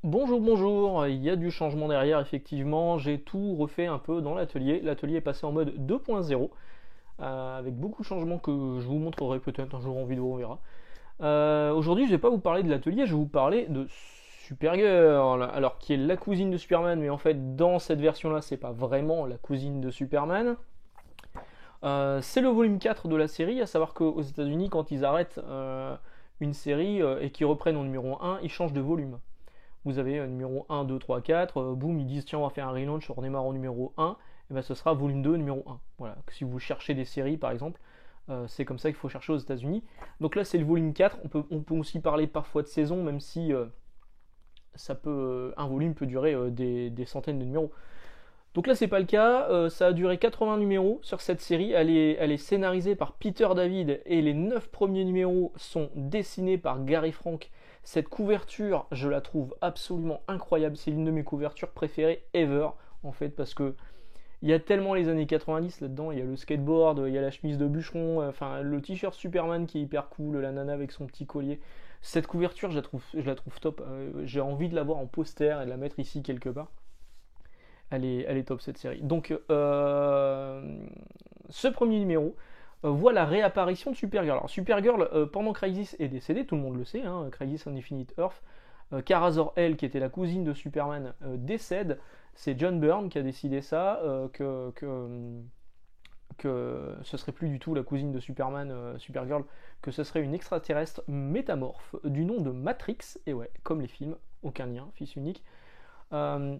Bonjour, bonjour, il y a du changement derrière, effectivement, j'ai tout refait un peu dans l'atelier. L'atelier est passé en mode 2.0, avec beaucoup de changements que je vous montrerai peut-être un jour en vidéo, on verra. Aujourd'hui, je vais pas vous parler de l'atelier, je vais vous parler de Supergirl, alors qui est la cousine de Superman, mais en fait, dans cette version-là, c'est pas vraiment la cousine de Superman. C'est le volume 4 de la série, à savoir qu'aux États-Unis, quand ils arrêtent une série et qu'ils reprennent au numéro 1, ils changent de volume. Vous avez numéro 1, 2, 3, 4, boum, ils disent tiens, on va faire un relaunch, on redémarre au numéro 1, et ben ce sera volume 2, numéro 1. Voilà, si vous cherchez des séries par exemple, c'est comme ça qu'il faut chercher aux États-Unis. Donc là, c'est le volume 4, on peut aussi parler parfois de saison, même si un volume peut durer des centaines de numéros. Donc là, c'est pas le cas. Ça a duré 80 numéros sur cette série. Elle est scénarisée par Peter David et les 9 premiers numéros sont dessinés par Gary Frank. Cette couverture, je la trouve absolument incroyable. C'est l'une de mes couvertures préférées ever, en fait, parce que il y a tellement les années 90 là-dedans. Il y a le skateboard, il y a la chemise de bûcheron, enfin le t-shirt Superman qui est hyper cool, la nana avec son petit collier. Cette couverture, je la trouve top. J'ai envie de la voir en poster et de la mettre ici quelque part. Elle est top cette série. Donc, ce premier numéro voit la réapparition de Supergirl. Alors, Supergirl, pendant Crisis est décédée, tout le monde le sait, hein, Crisis on Infinite Earth. Kara Zor-El, qui était la cousine de Superman, décède. C'est John Byrne qui a décidé ça, que ce serait plus du tout la cousine de Superman, Supergirl, que ce serait une extraterrestre métamorphe du nom de Matrix, et ouais, comme les films, aucun lien, fils unique. Euh,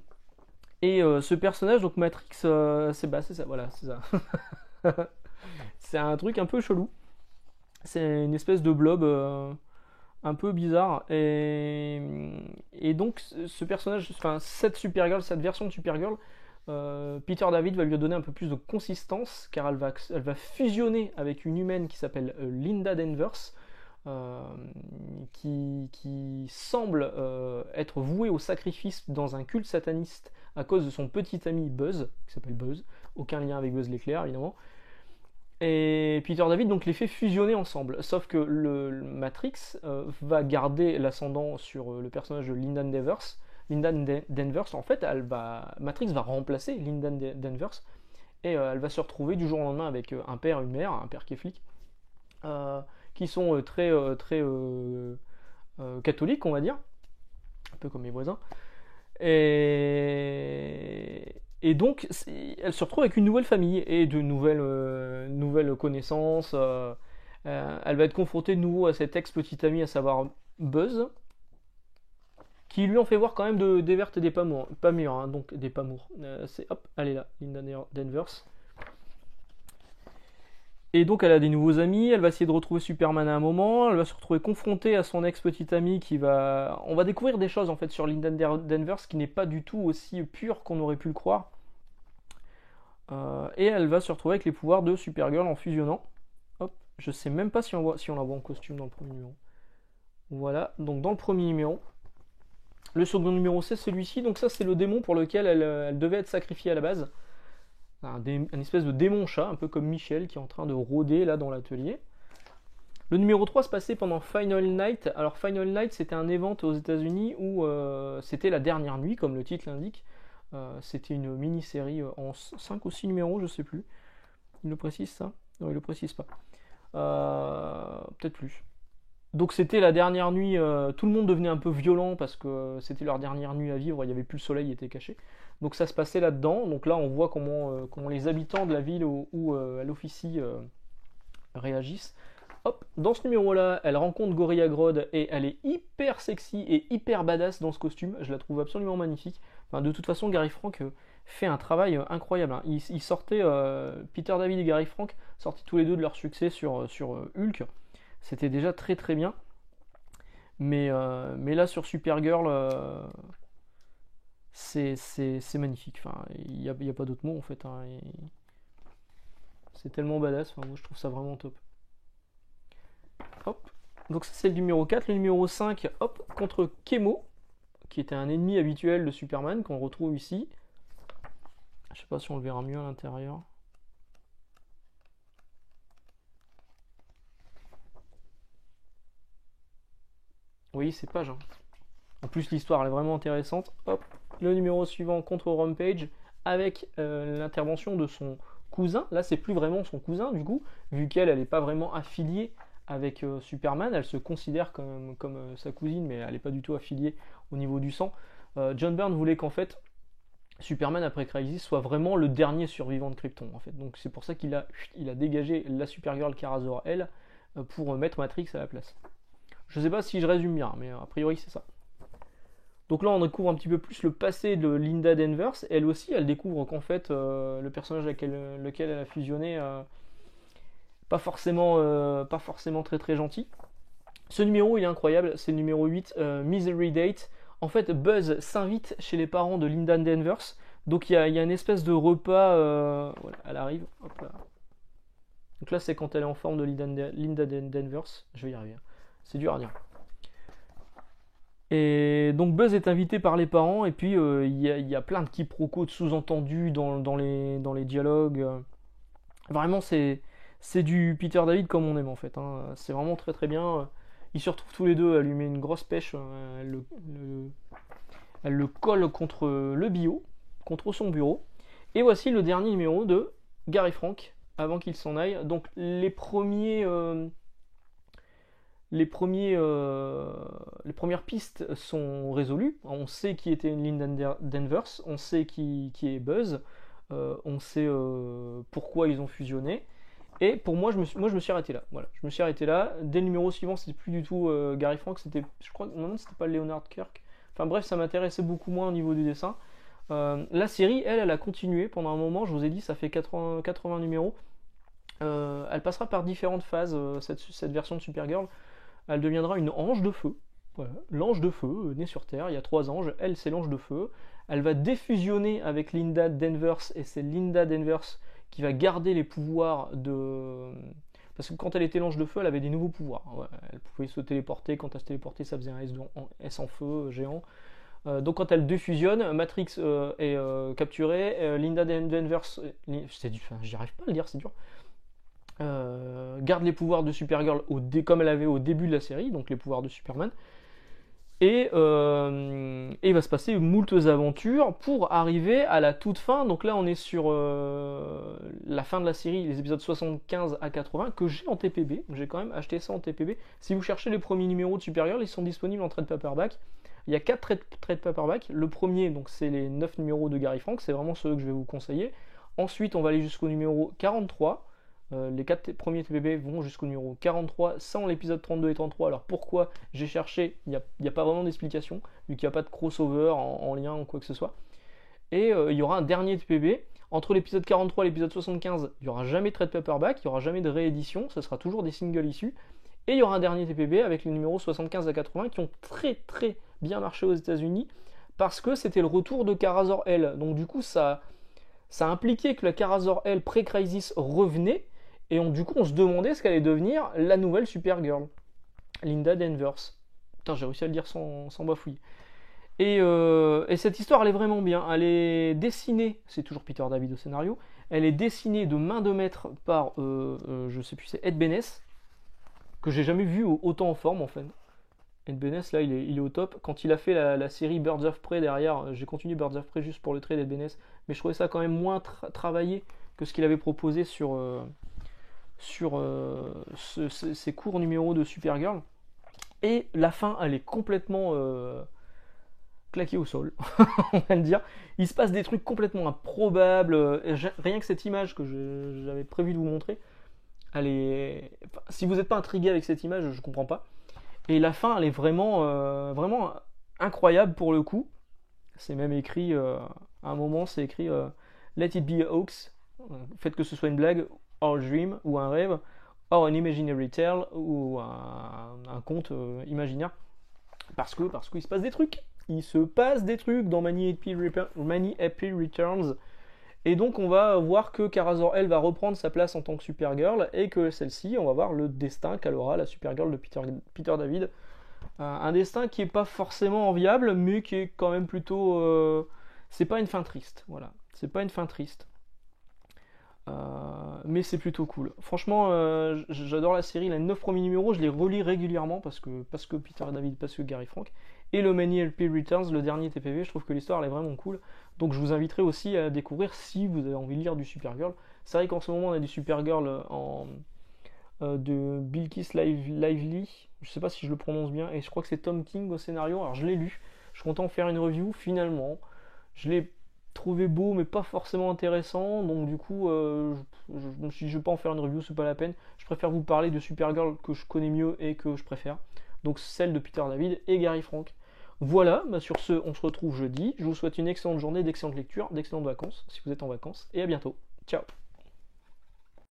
ce personnage, donc Matrix, c'est ça, voilà, c'est ça. C'est un truc un peu chelou. C'est une espèce de blob un peu bizarre. Et donc, ce personnage, enfin, cette Supergirl, cette version de Supergirl, Peter David va lui donner un peu plus de consistance car elle va fusionner avec une humaine qui s'appelle Linda Danvers. euh, qui semble être vouée au sacrifice dans un culte sataniste à cause de son petit ami Buzz, qui s'appelle Buzz, aucun lien avec Buzz l'éclair évidemment. Et Peter David donc les fait fusionner ensemble, sauf que le Matrix va garder l'ascendant sur le personnage de Linda Danvers. Linda Danvers, en fait, Matrix va remplacer Linda Danvers et elle va se retrouver du jour au lendemain avec un père et une mère, un père qui est flic, euh, qui sont très catholiques, on va dire, un peu comme mes voisins. Et donc, elle se retrouve avec une nouvelle famille et de nouvelles connaissances. Elle va être confrontée de nouveau à cet ex-petit ami, à savoir Buzz, qui lui en fait voir quand même des vertes et des pas mûres, hein, donc des pas mûres. C'est hop, elle est là, Linda Danvers. Et donc elle a des nouveaux amis, elle va essayer de retrouver Superman à un moment, elle va se retrouver confrontée à son ex-petit ami qui va... On va découvrir des choses en fait sur Linda Danvers qui n'est pas du tout aussi pure qu'on aurait pu le croire. Et elle va se retrouver avec les pouvoirs de Supergirl en fusionnant. Hop, je sais même pas si on la voit en costume dans le premier numéro. Voilà, donc dans le premier numéro. Le second numéro c'est celui-ci, donc ça c'est le démon pour lequel elle devait être sacrifiée à la base. Un espèce de démon chat, un peu comme Michel qui est en train de rôder là dans l'atelier. Le numéro 3 se passait pendant Final Night. Alors Final Night c'était un event aux États-Unis où c'était la dernière nuit, comme le titre l'indique. C'était une mini-série en 5 ou 6 numéros, je sais plus. Il le précise ça? Non, il le précise pas. Peut-être plus. Donc c'était la dernière nuit, tout le monde devenait un peu violent parce que c'était leur dernière nuit à vivre, il n'y avait plus le soleil, il était caché. Donc ça se passait là-dedans. Donc là on voit comment les habitants de la ville où elle officie réagissent. Hop, dans ce numéro-là, elle rencontre Gorilla Grodd et elle est hyper sexy et hyper badass dans ce costume. Je la trouve absolument magnifique. Enfin, de toute façon, Gary Frank fait un travail incroyable, hein. Ils sortaient, Peter David et Gary Frank sortaient tous les deux de leur succès sur Hulk. C'était déjà très très bien. Mais là, sur Supergirl, c'est magnifique. Enfin, il y a pas d'autre mot en fait, hein. C'est tellement badass. Enfin, moi, je trouve ça vraiment top. Hop. Donc ça c'est le numéro 4. Le numéro 5, hop, contre Kemo, qui était un ennemi habituel de Superman, qu'on retrouve ici. Je sais pas si on le verra mieux à l'intérieur. Oui, c'est page, hein. En plus, l'histoire elle est vraiment intéressante. Hop, le numéro suivant contre Rampage avec l'intervention de son cousin. Là, c'est plus vraiment son cousin du coup, vu qu'elle n'est pas vraiment affiliée avec Superman. Elle se considère comme sa cousine, mais elle n'est pas du tout affiliée au niveau du sang. John Byrne voulait qu'en fait Superman après Crisis soit vraiment le dernier survivant de Krypton en fait. Donc c'est pour ça qu'il a dégagé la Supergirl Kara-Zor elle pour mettre Matrix à la place. Je sais pas si je résume bien, mais a priori c'est ça. Donc là on découvre un petit peu plus le passé de Linda Danvers. Elle aussi elle découvre qu'en fait le personnage avec lequel elle a fusionné pas forcément très très gentil. Ce numéro il est incroyable, c'est le numéro 8, Misery Date. En fait, Buzz s'invite chez les parents de Linda Danvers. Donc il y a une espèce de repas. Voilà, elle arrive. Hop là. Donc là, c'est quand elle est en forme de Linda Danvers. Je vais y arriver. C'est dur à dire. Et donc Buzz est invité par les parents. Et puis il y a plein de quiproquos de sous-entendus dans les dialogues. Vraiment, c'est du Peter David comme on aime en fait. Hein. C'est vraiment très très bien. Ils se retrouvent tous les deux, elle lui met une grosse pêche, elle le colle contre le bio, contre son bureau. Et voici le dernier numéro de Gary Frank, avant qu'il s'en aille. Donc les premières pistes sont résolues. On sait qui était Linda Danvers, on sait qui est Buzz, on sait pourquoi ils ont fusionné. Et pour moi, je me suis arrêté là. Voilà, je me suis arrêté là. Dès le numéro suivant, c'était plus du tout Gary Frank, je crois, non, c'était pas Leonard Kirk. Enfin bref, ça m'intéressait beaucoup moins au niveau du dessin. La série, elle a continué pendant un moment. Je vous ai dit, ça fait 80 numéros. Elle passera par différentes phases, cette version de Supergirl. Elle deviendra une ange de feu. Voilà, l'ange de feu, né sur Terre. Il y a 3 anges. Elle, c'est l'ange de feu. Elle va défusionner avec Linda Danvers, et c'est Linda Danvers qui va garder les pouvoirs de... Parce que quand elle était l'ange de feu, elle avait des nouveaux pouvoirs. Ouais, elle pouvait se téléporter. Quand elle se téléportait, ça faisait un S en feu géant. Donc quand elle défusionne, Matrix est capturée. Linda Danvers... J'y arrive pas à le dire, c'est dur. Garde les pouvoirs de Supergirl comme elle avait au début de la série, donc les pouvoirs de Superman. Et il va se passer moultes aventures pour arriver à la toute fin. Donc là on est sur la fin de la série, les épisodes 75 à 80 que j'ai en TPB. J'ai quand même acheté ça en TPB. Si vous cherchez les premiers numéros de Supergirl, ils sont disponibles en trade paperback. Il y a 4 trade paperback. Le premier, donc c'est les 9 numéros de Gary Frank, c'est vraiment ceux que je vais vous conseiller. Ensuite on va aller jusqu'au numéro 43. Les 4 premiers TPB vont jusqu'au numéro 43 sans l'épisode 32 et 33. Alors pourquoi j'ai cherché, il n'y a pas vraiment d'explication, vu qu'il n'y a pas de crossover en lien ou quoi que ce soit. Et il y aura un dernier TPB. Entre l'épisode 43 et l'épisode 75, il n'y aura jamais de trade paperback, il n'y aura jamais de réédition, ce sera toujours des singles issus. Et il y aura un dernier TPB avec les numéros 75 à 80 qui ont très très bien marché aux États-Unis parce que c'était le retour de Kara-Zor elle. Donc du coup ça impliquait que la Kara-Zor elle pré-Crisis revenait. Et du coup, on se demandait ce qu'allait devenir la nouvelle Supergirl, Linda Danvers. Putain, j'ai réussi à le dire sans bafouiller. Et cette histoire, elle est vraiment bien. Elle est dessinée, c'est toujours Peter David au scénario, elle est dessinée de main de maître par, je sais plus, c'est Ed Benes, que j'ai jamais vu autant en forme en fait. Ed Benes, là, il est au top. Quand il a fait la série Birds of Prey derrière, j'ai continué Birds of Prey juste pour le trait d'Ed Benes, mais je trouvais ça quand même moins travaillé que ce qu'il avait proposé sur ces courts numéros de Supergirl. Et la fin, elle est complètement claquée au sol, on va le dire. Il se passe des trucs complètement improbables. Rien que cette image que j'avais prévu de vous montrer, elle est... si vous n'êtes pas intrigué avec cette image, je comprends pas. Et la fin, elle est vraiment, vraiment incroyable pour le coup. C'est même écrit, à un moment, c'est écrit Let it be a hoax. Faites que ce soit une blague, or a dream, ou un rêve, or an imaginary tale, ou un conte imaginaire. Parce qu'il se passe des trucs. Il se passe des trucs dans Many Happy Returns. Et donc on va voir que Kara-Zor elle va reprendre sa place en tant que Supergirl et que celle-ci, on va voir le destin qu'elle aura, la Supergirl de Peter David. Un destin qui est pas forcément enviable, mais qui est quand même plutôt... c'est pas une fin triste, voilà. C'est pas une fin triste. Mais c'est plutôt cool. Franchement, j'adore la série. Les 9 premiers numéros, je les relis régulièrement parce que Peter David, parce que Gary Frank. et le Many LP Returns, le dernier TPV. Je trouve que l'histoire elle est vraiment cool. Donc je vous inviterai aussi à découvrir si vous avez envie de lire du Supergirl. C'est vrai qu'en ce moment on a du Supergirl de Bilkis Lively, je sais pas si je le prononce bien, et je crois que c'est Tom King au scénario. Alors je l'ai lu, je comptais en faire une review finalement. Je l'ai trouvé beau mais pas forcément intéressant, donc du coup je me suis dit je vais pas en faire une review, c'est pas la peine. Je préfère vous parler de Supergirl que je connais mieux et que je préfère, donc celle de Peter David et Gary Frank. Voilà, bah sur ce on se retrouve jeudi, je vous souhaite une excellente journée, d'excellentes lectures, d'excellentes vacances si vous êtes en vacances, et à bientôt, ciao.